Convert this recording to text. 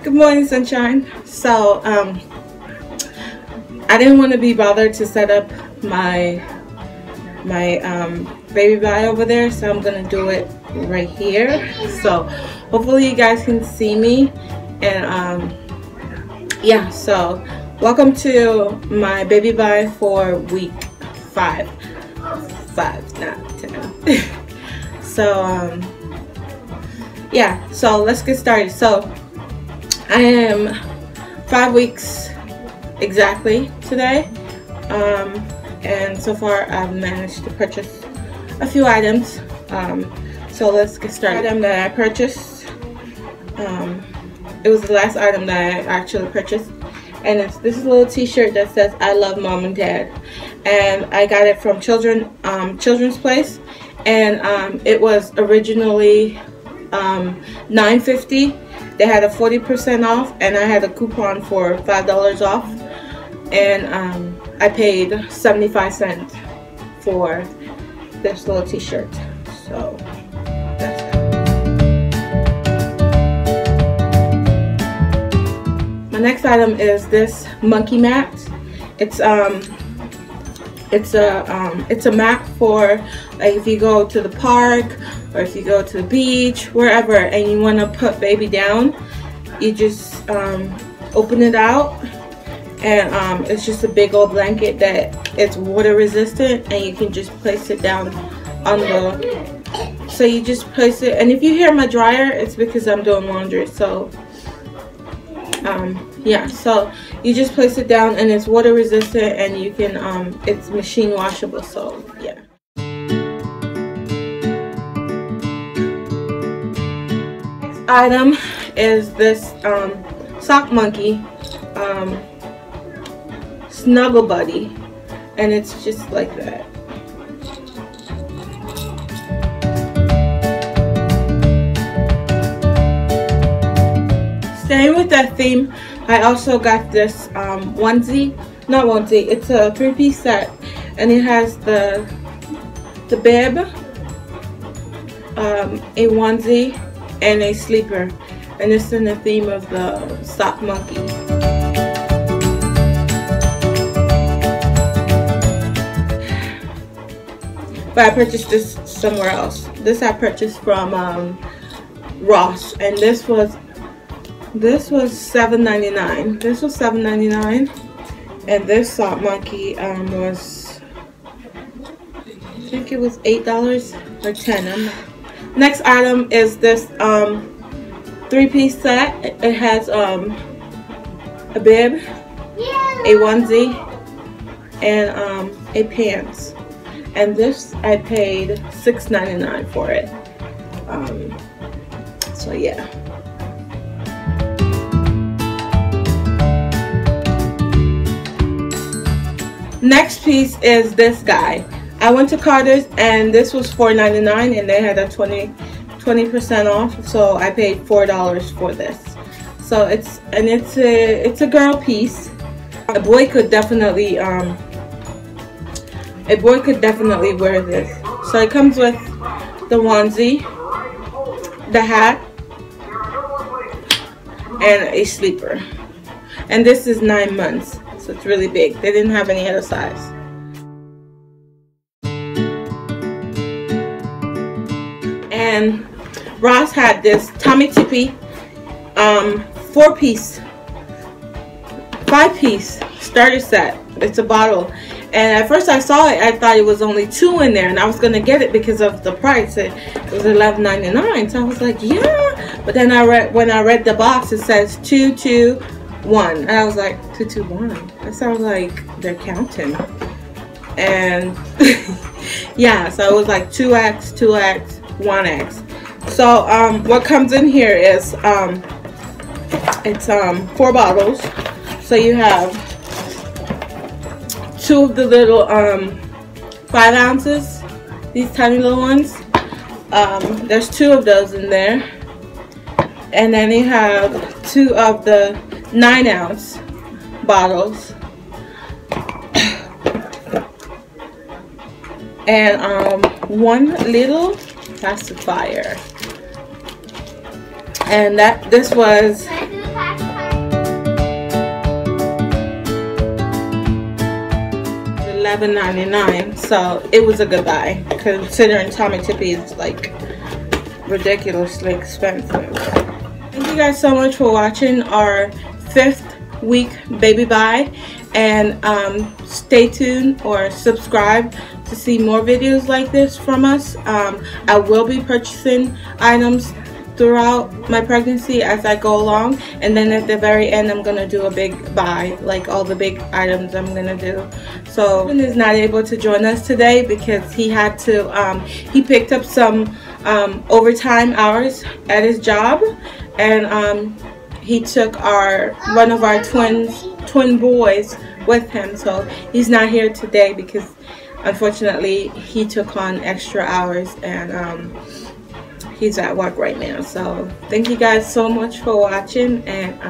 Good morning, sunshine. So I didn't want to be bothered to set up my baby bye over there, so I'm gonna do it right here. So hopefully you guys can see me. And yeah, so welcome to my baby bye for week 5, not 10. So yeah, so let's get started. So I am 5 weeks exactly today, and so far I've managed to purchase a few items. So let's get started. The item that I purchased, it was the last item that I actually purchased, and it's this little t-shirt that says "I love mom and dad," and I got it from Children's Place, and it was originally $9.50. They had a 40% off, and I had a coupon for $5 off, and I paid 75 cents for this little t-shirt. So that's it. My next item is this monkey mat. It's a mat for, like, if you go to the park or if you go to the beach, wherever, and you want to put baby down, you just open it out, and it's just a big old blanket that it's water resistant, and you can just place it down on the, so you just place it, and if you hear my dryer, it's because I'm doing laundry. So yeah, so you just place it down, and it's water resistant, and you can it's machine washable. So yeah. Next item is this sock monkey snuggle buddy, and it's just like that. Staying with that theme, I also got this onesie, not onesie, it's a 3-piece set, and it has the bib, a onesie, and a sleeper, and it's in the theme of the sock monkey. But I purchased this somewhere else. This I purchased from Ross, and this was $7.99. This was $7.99, and this sock monkey was, I think it was $8 or $10. Next item is this 3-piece set. It has a bib, a onesie, and a pants. And this I paid $6.99 for it. So yeah. Next piece is this guy. I went to Carter's, and this was $4.99, and they had a 20% off, so I paid $4 for this. So it's a girl piece. A boy could definitely wear this. So it comes with the onesie, the hat, and a sleeper. And this is 9 months. So it's really big. They didn't have any other size. And Ross had this Tommy Tippy 5-piece starter set. It's a bottle. And at first I saw it, I thought it was only 2 in there, and I was gonna get it because of the price. It was $11.99. So I was like, yeah. But then when I read the box, it says 2, 2, 1, and I was like, 2, 2, 1. That sounds like they're counting. And yeah, so it was like 2X, 2X, 1X. So what comes in here is it's 4 bottles. So you have 2 of the little 5 ounces, these tiny little ones. There's 2 of those in there, and then you have 2 of the 9-ounce bottles, and 1 little pacifier. and this was $11.99, so it was a good buy considering Tommy Tippy is like ridiculously expensive. Thank you guys so much for watching our 5th week baby buy, and stay tuned or subscribe to see more videos like this from us. I will be purchasing items throughout my pregnancy as I go along, and then at the very end I'm gonna do a big buy, like all the big items I'm gonna do. So he is not able to join us today because he had to he picked up some overtime hours at his job, and he took one of our twin boys with him, so he's not here today because unfortunately he took on extra hours, and he's at work right now. So thank you guys so much for watching, and